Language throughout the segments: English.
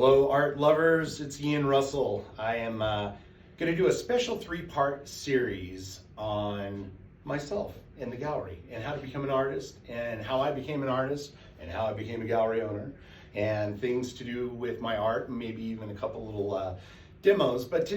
Hello, art lovers. It's Ian Russell. I am going to do a special three-part series on myself and the gallery and how to become an artist and how I became an artist and how I became a gallery owner and things to do with my art and maybe even a couple little demos. But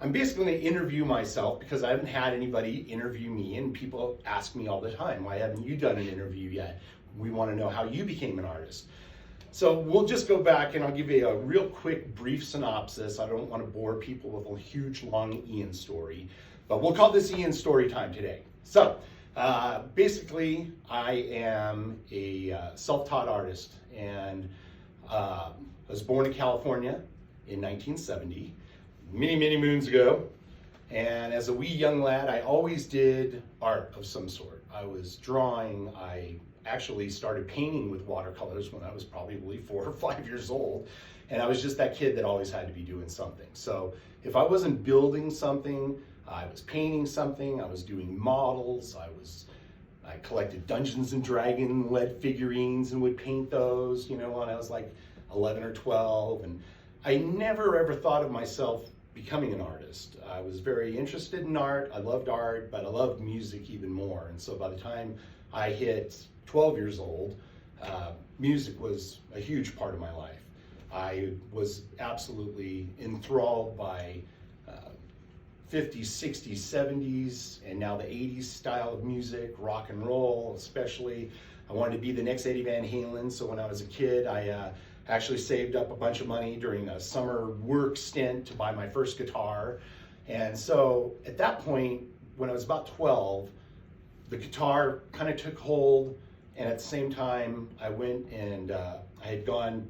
I'm basically going to interview myself because I haven't had anybody interview me, and people ask me all the time, why haven't you done an interview yet? We want to know how you became an artist. So we'll just go back and I'll give you a real quick brief synopsis. I don't want to bore people with a huge long Ian story, but we'll call this Ian story time today. So basically I am a self-taught artist, and I was born in California in 1970, many moons ago. And as a wee young lad, I always did art of some sort. I was drawing. I actually started painting with watercolors when I was probably 4 or 5 years old. And I was just that kid that always had to be doing something. So if I wasn't building something, I was painting something, I was doing models, I collected Dungeons and Dragons lead figurines and would paint those, when I was like 11 or 12. And I never ever thought of myself becoming an artist. I was very interested in art, I loved art, but I loved music even more. And so by the time I hit 12 years old, music was a huge part of my life. I was absolutely enthralled by 50s, 60s, 70s, and now the 80s style of music, rock and roll especially. I wanted to be the next Eddie Van Halen, so when I was a kid, I actually saved up a bunch of money during a summer work stint to buy my first guitar. And so at that point, when I was about 12, the guitar kind of took hold, and at the same time, I went and I had gone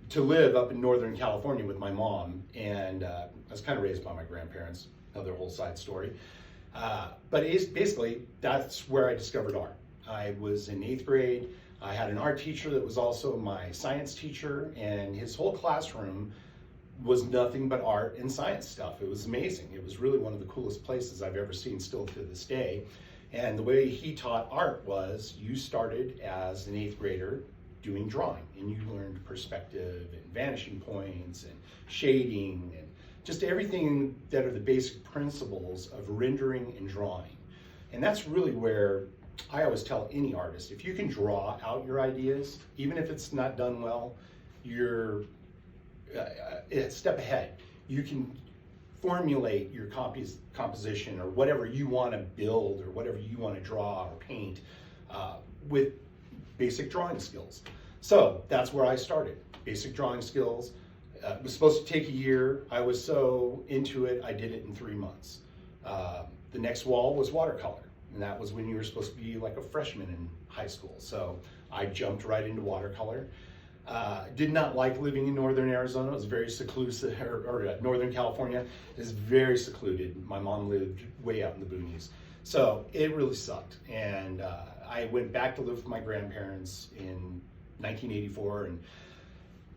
to live up in Northern California with my mom, and I was kind of raised by my grandparents, another whole side story. But basically, that's where I discovered art. I was in 8th grade. I had an art teacher that was also my science teacher, and his whole classroom was nothing but art and science stuff. It was amazing. It was really one of the coolest places I've ever seen still to this day. And the way he taught art was you started as an 8th grader doing drawing, and you learned perspective and vanishing points and shading and just everything that are the basic principles of rendering and drawing. And that's really where I always tell any artist, if you can draw out your ideas, even if it's not done well, you're a step ahead. You can formulate your composition or whatever you want to build or whatever you want to draw or paint with basic drawing skills. So that's where I started, basic drawing skills. It was supposed to take a year. I was so into it, I did it in 3 months. The next wall was watercolor, and that was when you were supposed to be like a freshman in high school. So I jumped right into watercolor. Did not like living in northern Arizona. It was very seclusive, or Northern California is very secluded. My mom lived way out in the boonies. So it really sucked. And I went back to live with my grandparents in 1984. And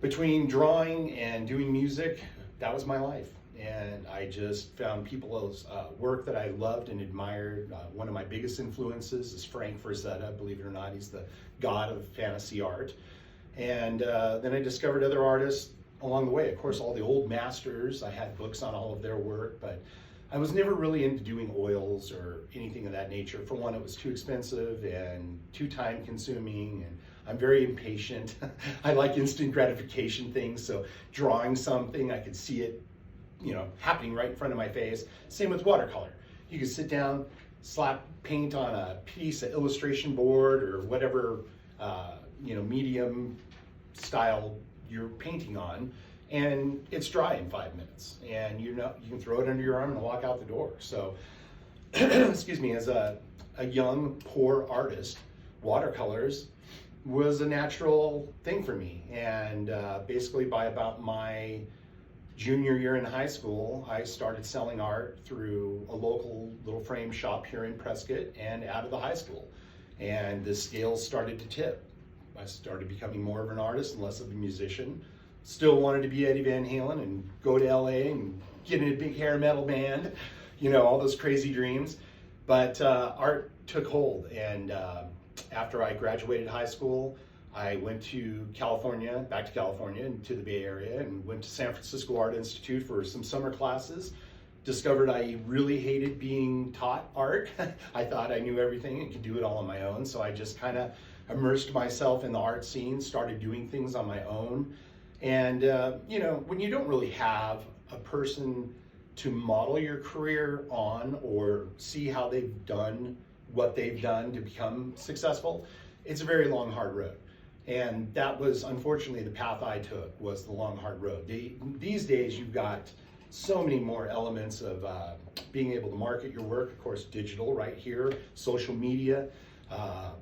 between drawing and doing music, that was my life. And I just found people's work that I loved and admired. One of my biggest influences is Frank Frazetta. Believe it or not, he's the god of fantasy art. And then I discovered other artists along the way. Of course, all the old masters, I had books on all of their work, but I was never really into doing oils or anything of that nature. For one, it was too expensive and too time consuming, and I'm very impatient. I like instant gratification things, so drawing something, I could see it, happening right in front of my face. Same with watercolor. You could sit down, slap paint on a piece of illustration board or whatever, medium style you're painting on, and it's dry in 5 minutes, and you can throw it under your arm and walk out the door. So excuse me, as a young poor artist, watercolors was a natural thing for me. And basically by about my junior year in high school, I started selling art through a local little frame shop here in Prescott and out of the high school, and the scales started to tip. I started becoming more of an artist and less of a musician. Still wanted to be Eddie Van Halen and go to LA and get in a big hair metal band, all those crazy dreams. But art took hold, and after I graduated high school, I went to California, back to California and to the Bay Area, and went to San Francisco Art Institute for some summer classes. Discovered I really hated being taught art. I thought I knew everything and could do it all on my own, so I just kind of immersed myself in the art scene, started doing things on my own. And when you don't really have a person to model your career on or see how they've done what they've done to become successful, it's a very long, hard road. And that was unfortunately the path I took, was the long, hard road. These days you've got so many more elements of being able to market your work, of course, digital right here, social media,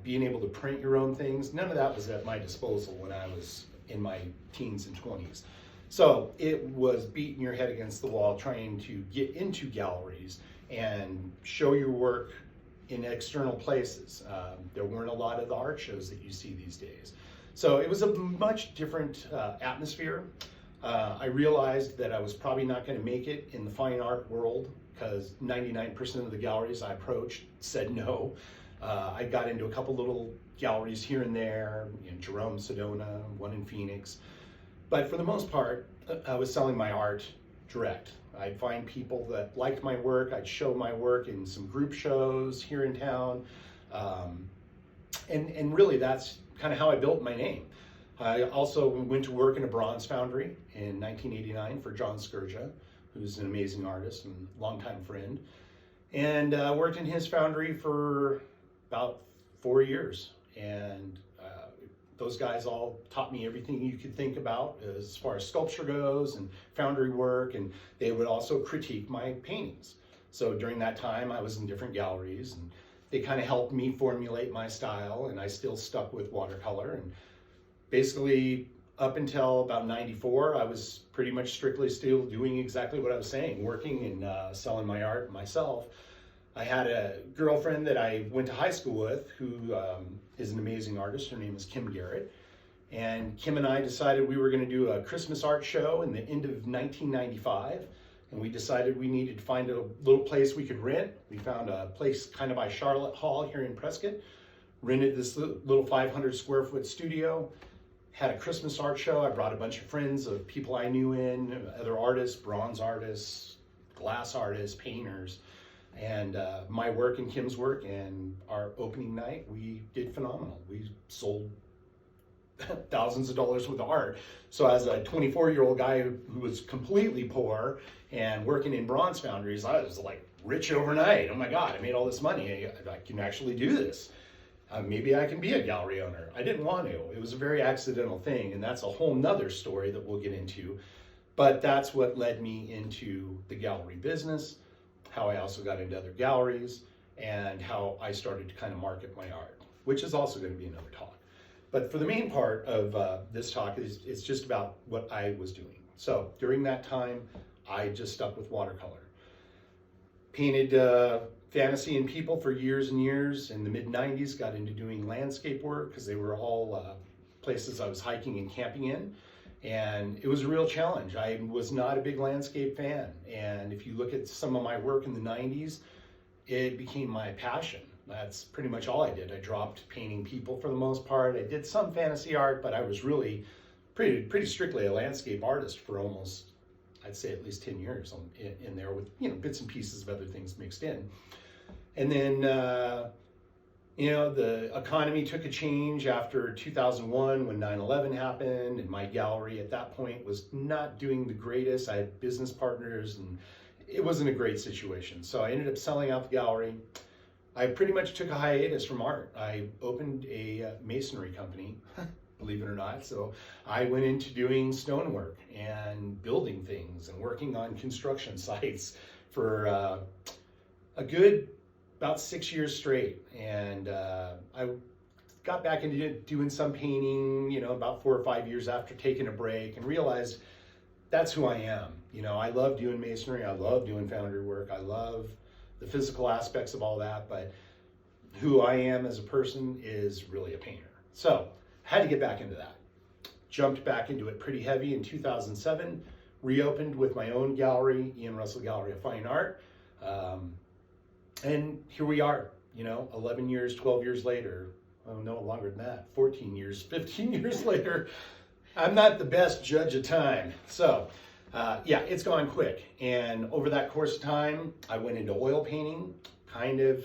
being able to print your own things. None of that was at my disposal when I was in my teens and 20s. So it was beating your head against the wall trying to get into galleries and show your work in external places. There weren't a lot of the art shows that you see these days. So it was a much different atmosphere. I realized that I was probably not going to make it in the fine art world because 99% of the galleries I approached said no. I got into a couple little galleries here and there, Jerome, Sedona, one in Phoenix. But for the most part, I was selling my art direct. I'd find people that liked my work. I'd show my work in some group shows here in town. And really that's kind of how I built my name. I also went to work in a bronze foundry in 1989 for John Scourgia, who's an amazing artist and longtime friend. And worked in his foundry for about 4 years. And those guys all taught me everything you could think about as far as sculpture goes and foundry work, and they would also critique my paintings. So during that time I was in different galleries, and they kind of helped me formulate my style, and I still stuck with watercolor. And basically up until about 94, I was pretty much strictly still doing exactly what I was saying, working and selling my art myself. I had a girlfriend that I went to high school with who is an amazing artist. Her name is Kim Garrett. And Kim and I decided we were going to do a Christmas art show in the end of 1995. And we decided we needed to find a little place we could rent. We found a place kind of by Charlotte Hall here in Prescott, rented this little 500 square foot studio, had a Christmas art show. I brought a bunch of friends of people I knew in, other artists, bronze artists, glass artists, painters, and my work and Kim's work. And our opening night, we did phenomenal. We sold thousands of dollars worth of art. So as a 24-year-old guy who was completely poor and working in bronze foundries, I was like rich overnight. Oh my God, I made all this money. I can actually do this. Maybe I can be a gallery owner. I didn't want to. It was a very accidental thing, and that's a whole nother story that we'll get into. But that's what led me into the gallery business, how I also got into other galleries, and how I started to kind of market my art, which is also going to be another talk. But for the main part of this talk, it's just about what I was doing. So during that time, I just stuck with watercolor. Painted fantasy and people for years and years. In the mid-90s, got into doing landscape work because they were all places I was hiking and camping in. And it was a real challenge. I was not a big landscape fan. And if you look at some of my work in the 90s, it became my passion. That's pretty much all I did. I dropped painting people for the most part. I did some fantasy art, but I was really pretty strictly a landscape artist for almost, I'd say at least 10 years in there with, bits and pieces of other things mixed in. And then, the economy took a change after 2001 when 9/11 happened, and my gallery at that point was not doing the greatest. I had business partners and it wasn't a great situation. So I ended up selling out the gallery. I pretty much took a hiatus from art. I opened a masonry company, believe it or not. So I went into doing stonework and building things and working on construction sites for a good about 6 years straight. And I got back into doing some painting, about 4 or 5 years after taking a break, and realized that's who I am. I love doing masonry. I love doing foundry work. I love the physical aspects of all that, but who I am as a person is really a painter. So had to get back into that. Jumped back into it pretty heavy in 2007, reopened with my own gallery, Ian Russell Gallery of Fine Art. And here we are, 11 years, 12 years later, oh, no longer than that, 14 years, 15 years later. I'm not the best judge of time. So yeah, it's gone quick. And over that course of time, I went into oil painting, kind of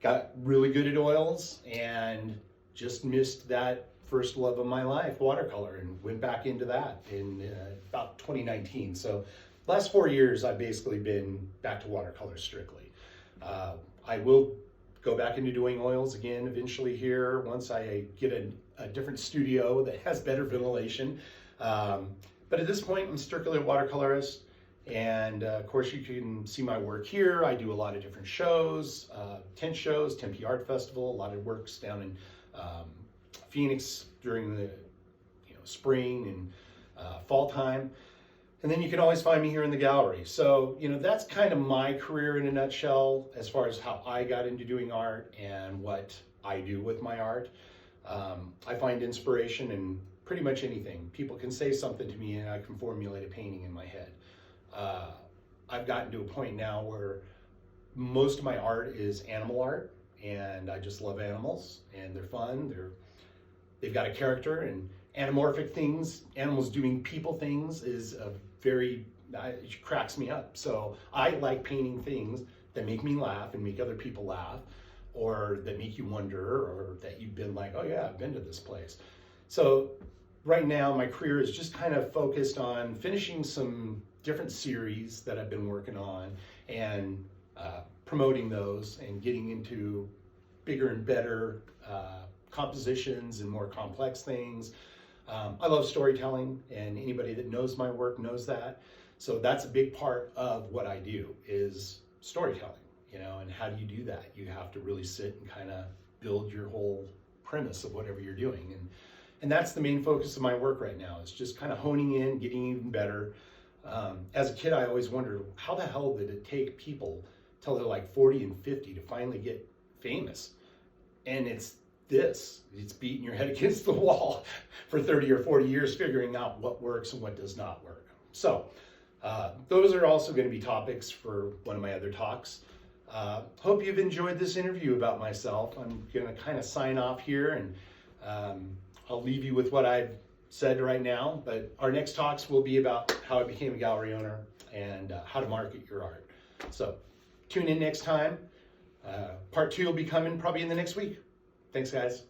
got really good at oils, and just missed that first love of my life, watercolor, and went back into that in about 2019. So last 4 years, I've basically been back to watercolor strictly. I will go back into doing oils again eventually here once I get a different studio that has better ventilation. But at this point, I'm strictly a watercolorist. And of course, you can see my work here. I do a lot of different shows, tent shows, Tempe Art Festival, a lot of works down in Phoenix during the spring and fall time. And then you can always find me here in the gallery. So, that's kind of my career in a nutshell as far as how I got into doing art and what I do with my art. I find inspiration in pretty much anything. People can say something to me and I can formulate a painting in my head. I've gotten to a point now where most of my art is animal art, and I just love animals, and they're fun. They've got a character, and anamorphic things, animals doing people things, is it cracks me up. So I like painting things that make me laugh and make other people laugh, or that make you wonder, or that you've been like, oh yeah, I've been to this place. So right now my career is just kind of focused on finishing some different series that I've been working on and promoting those and getting into bigger and better compositions and more complex things. I love storytelling, and anybody that knows my work knows that. So that's a big part of what I do is storytelling, and how do you do that? You have to really sit and kind of build your whole premise of whatever you're doing. And that's the main focus of my work right now, is just kind of honing in, getting even better. As a kid, I always wondered, how the hell did it take people till they're like 40 and 50 to finally get famous? And it's beating your head against the wall for 30 or 40 years, figuring out what works and what does not work. So those are also going to be topics for one of my other talks. Hope you've enjoyed this interview about myself. I'm going to kind of sign off here, and I'll leave you with what I've said right now, but our next talks will be about how I became a gallery owner and how to market your art. So tune in next time. Part 2 will be coming probably in the next week. Thanks, guys.